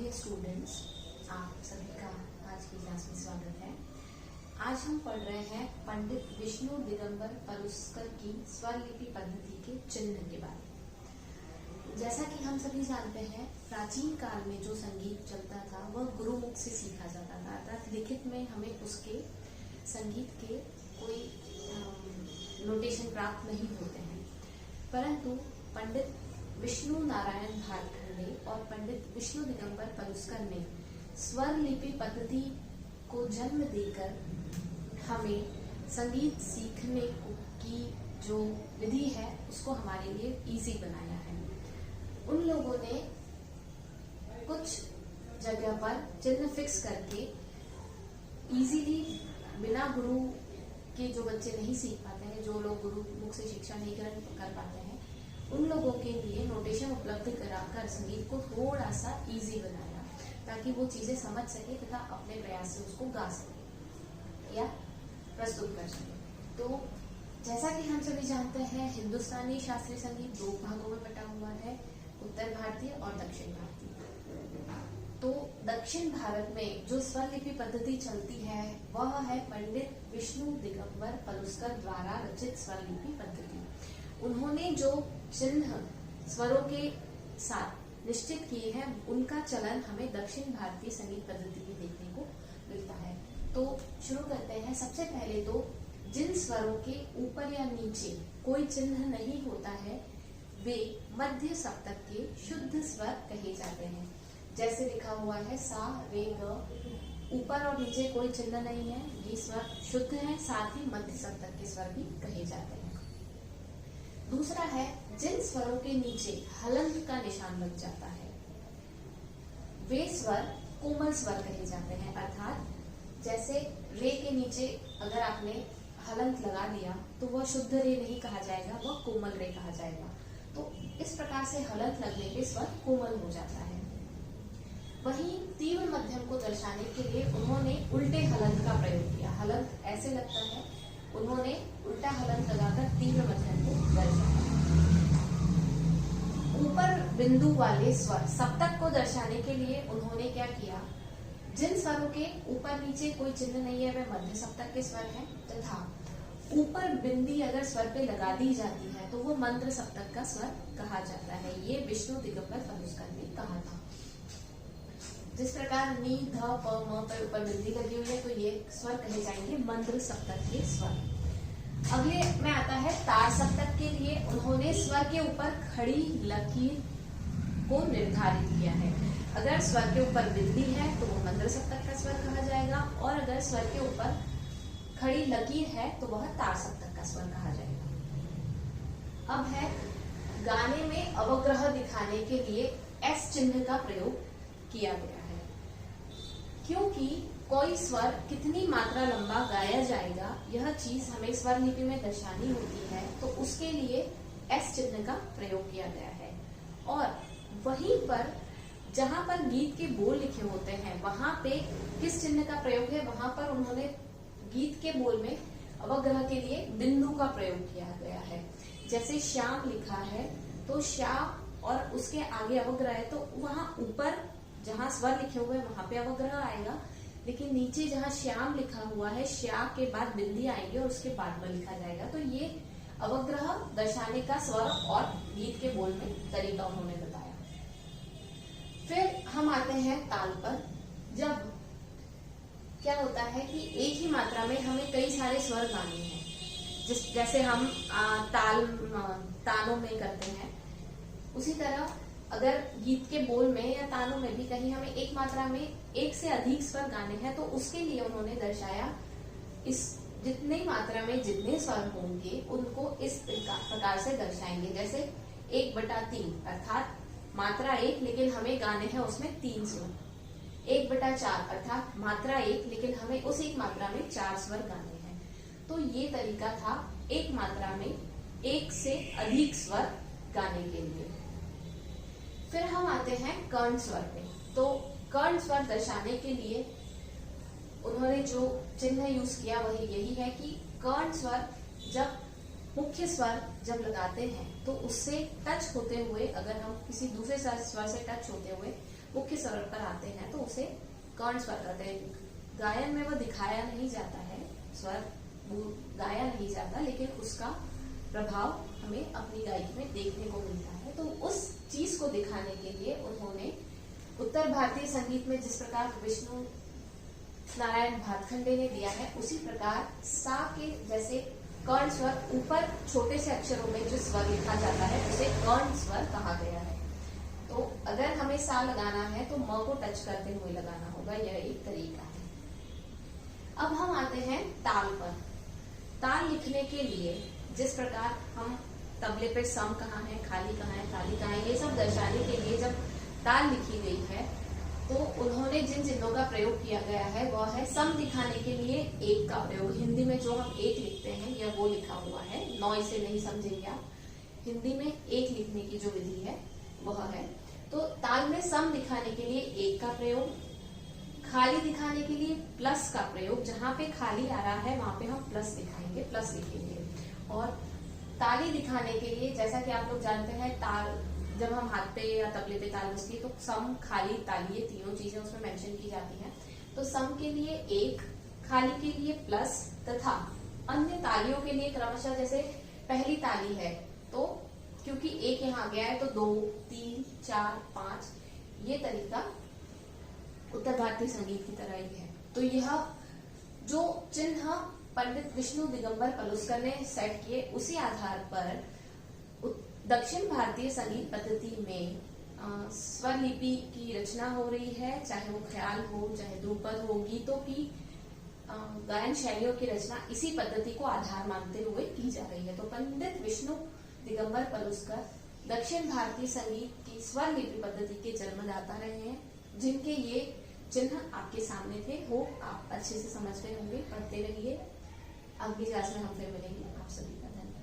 Dear students, आप सभी का आज की क्लास में स्वागत है। आज हम पढ़ रहे हैं पंडित विष्णु दिगंबर पलुस्कर की स्वर लिपि पद्धति के चिन्ह के बारे में। जैसा कि हम सभी जानते हैं, प्राचीन काल में जो संगीत चलता था वह गुरुमुख से सीखा जाता था, अर्थात लिखित में हमें उसके संगीत के कोई नोटेशन प्राप्त नहीं होते हैं। परंतु पंडित विष्णु नारायण भारखंडे और पंडित विष्णु दिगंबर पलुस्कर ने स्वर लिपि पद्धति को जन्म देकर हमें संगीत सीखने की जो विधि है उसको हमारे लिए इजी बनाया है। उन लोगों ने कुछ जगह पर चिन्ह फिक्स करके इजीली बिना गुरु के जो बच्चे नहीं सीख पाते हैं, जो लोग गुरु मुख से शिक्षा नहीं कर पाते हैं, उन लोगों के लिए नोटेशन उपलब्ध कराकर संगीत को थोड़ा सा इजी बनाया ताकि वो चीजें समझ सके तथा अपने प्रयास से उसको गा सके या प्रस्तुत कर सके। तो जैसा कि हम सभी जानते हैं, हिंदुस्तानी शास्त्रीय संगीत दो भागों में बटा हुआ है, उत्तर भारतीय और दक्षिण भारतीय। तो दक्षिण भारत में जो स्वर लिपि पद्धति चलती है वह है पंडित विष्णु दिगंबर पलुस्कर द्वारा रचित स्वर लिपि पद्धति। उन्होंने जो चिन्ह स्वरों के साथ निश्चित किए हैं उनका चलन हमें दक्षिण भारतीय संगीत पद्धति में देखने को मिलता है। तो शुरू करते हैं। सबसे पहले तो जिन स्वरों के ऊपर या नीचे कोई चिन्ह नहीं होता है वे मध्य सप्तक के शुद्ध स्वर कहे जाते हैं। जैसे लिखा हुआ है सा रे ग, ऊपर और नीचे कोई चिन्ह नहीं है, ये स्वर शुद्ध है, साथ ही मध्य सप्तक के स्वर भी कहे जाते हैं। दूसरा है जिन स्वरों के नीचे हलंत का निशान लग जाता है वे स्वर कोमल स्वर कहे जाते हैं, अर्थात जैसे रे के नीचे अगर आपने हलंत लगा दिया तो वह शुद्ध रे नहीं कहा जाएगा, वह कोमल रे कहा जाएगा। तो इस प्रकार से हलंत लगने पे स्वर कोमल हो जाता है। वहीं तीव्र मध्यम को दर्शाने के लिए उन्होंने उल्टे हलंत का प्रयोग किया। हलंत ऐसे लगता है, उन्होंने उल्टा हलंत लगाकर तीव्र मध्यम को दर्शाया। ऊपर बिंदु वाले स्वर सप्तक को दर्शाने के लिए उन्होंने क्या किया, जिन स्वरों के ऊपर नीचे कोई चिन्ह नहीं है वे मध्य सप्तक के स्वर हैं, तथा ऊपर बिंदी अगर स्वर पे लगा दी जाती है तो वो मंत्र सप्तक का स्वर कहा जाता है। ये विष्णु दिगंबर पलुस्कर ने कहा था। जिस प्रकार नी ध प म पर ऊपर बिंदी लगी हुई है तो ये स्वर कहे जाएंगे मंत्र सप्तक के स्वर। अगले में आता है तार सप्तक के लिए उन्होंने स्वर के ऊपर खड़ी लकीर को निर्धारित किया है। अगर स्वर के ऊपर बिंदी है तो वो मंत्र सप्तक का स्वर कहा जाएगा, और अगर स्वर के ऊपर खड़ी लकीर है तो वह तार सप्तक का स्वर कहा जाएगा। अब है गाने में अवग्रह दिखाने के लिए एस चिन्ह का प्रयोग किया गया है। क्योंकि कोई स्वर कितनी मात्रा लंबा गाया जाएगा यह चीज हमें स्वर लिपि में दर्शानी होती है, तो उसके लिए एस चिन्ह का प्रयोग किया गया है। और वहीं पर जहां पर गीत के बोल लिखे होते हैं वहां पे किस चिन्ह का प्रयोग है, वहां पर उन्होंने गीत के बोल में अवग्रह के लिए बिंदु का प्रयोग किया गया है। जैसे श्याम लिखा है तो श्याम और उसके आगे अवग्रह है, तो वहां ऊपर जहां स्वर लिखे हुए हैं वहां पे अवग्रह आएगा, लेकिन नीचे जहां श्याम लिखा हुआ है श्या के बाद बिंदी आएगी और उसके बाद में लिखा जाएगा। तो ये अवग्रह दर्शाने का स्वर और गीत के बोल में तरीका उन्होंने बताया। फिर हम आते हैं ताल पर। जब क्या होता है कि एक ही मात्रा में हमें कई सारे स्वर गाने हैं, जैसे हम तानों में करते हैं, उसी तरह अगर गीत के बोल में या तानों में भी कहीं हमें एक मात्रा में एक से अधिक स्वर गाने हैं तो उसके लिए उन्होंने दर्शाया इस जितनी मात्रा में जितने स्वर होंगे उनको इस प्रकार से दर्शाएंगे। जैसे 1/3 अर्थात मात्रा 1 लेकिन हमें गाने हैं उसमें 3 स्वर। 1/4 अर्थात मात्रा 1 लेकिन हमें उस एक मात्रा में 4 स्वर गाने हैं। तो ये तरीका था एक मात्रा में एक से अधिक स्वर गाने के लिए। फिर हम आते हैं कर्ण स्वर पे। तो कर्ण स्वर दर्शाने के लिए उन्होंने जो चिन्ह यूज किया वही यही है कि कर्ण स्वर जब मुख्य स्वर जब लगाते हैं तो उससे टच होते हुए, अगर हम किसी दूसरे स्वर से टच होते हुए मुख्य स्वर पर आते हैं तो उसे कर्ण स्वर कहते हैं। गायन में वो दिखाया नहीं जाता है, स्वर गाया नहीं जाता, लेकिन उसका प्रभाव हमें अपनी गायकी में देखने को मिलता है। तो उस चीज को दिखाने के लिए उन्होंने उत्तर भारतीय संगीत में जिस प्रकार विष्णु नारायण भातखंडे ने दिया है, उसी प्रकार सा के जैसे कर्ण स्वर ऊपर छोटे से अक्षरों में जो स्वर लिखा जाता है उसे कर्ण स्वर कहा गया है। तो अगर हमें सा लगाना है तो म को टच करते हुए लगाना होगा, यह एक तरीका है। अब हम आते हैं ताल पर। ताल लिखने के लिए जिस प्रकार हम तबले पे सम कहाँ है, खाली कहाँ है, ताली कहाँ है, ये सब दर्शाने के लिए जब ताल लिखी गई है तो उन्होंने जिन चिन्हों का प्रयोग किया गया है वह है सम दिखाने के लिए एक का प्रयोग। हिंदी में जो हम एक लिखते हैं यह वो लिखा हुआ है, नौ इसे नहीं समझेंगे आप। हिंदी में एक लिखने की जो विधि है वह है। तो ताल में सम दिखाने के लिए एक का प्रयोग, खाली दिखाने के लिए प्लस का प्रयोग। जहां पे खाली आ रहा है वहां पे हम प्लस दिखाएंगे, प्लस लिखेंगे। और ताली दिखाने के लिए जैसा कि आप लोग जानते हैं, ताल जब हम हाथ पे या तबले पे ताल बजती है तो सम, खाली, ताली, ये तीनों चीजें उसमें मेंशन की जाती हैं। तो सम के लिए एक, खाली के लिए प्लस तथा अन्य तालियों के लिए क्रमशः जैसे पहली ताली है तो क्योंकि एक यहाँ गया है तो 2, 3, 4, 5, ये तरीका उत्तर भारतीय संगीत की तरह ही है। तो यह जो चिन्ह पंडित विष्णु दिगंबर पलुस्कर ने सेट किए, उसी आधार पर दक्षिण भारतीय संगीत पद्धति में स्वर लिपि की रचना हो रही है, चाहे वो ख्याल हो, चाहे ध्रुपद हो, गीतों की गायन शैलियों की रचना इसी पद्धति को आधार मानते हुए की जा रही है। तो पंडित विष्णु दिगंबर पलुस्कर दक्षिण भारतीय संगीत की स्वर लिपि पद्धति के जन्मदाता रहे हैं, जिनके ये चिन्ह आपके सामने थे। हो आप अच्छे से समझ गए होंगे, पढ़ते रहिए। अगली क्लास में हम फिर मिलेंगे। आप सभी का धन्यवाद।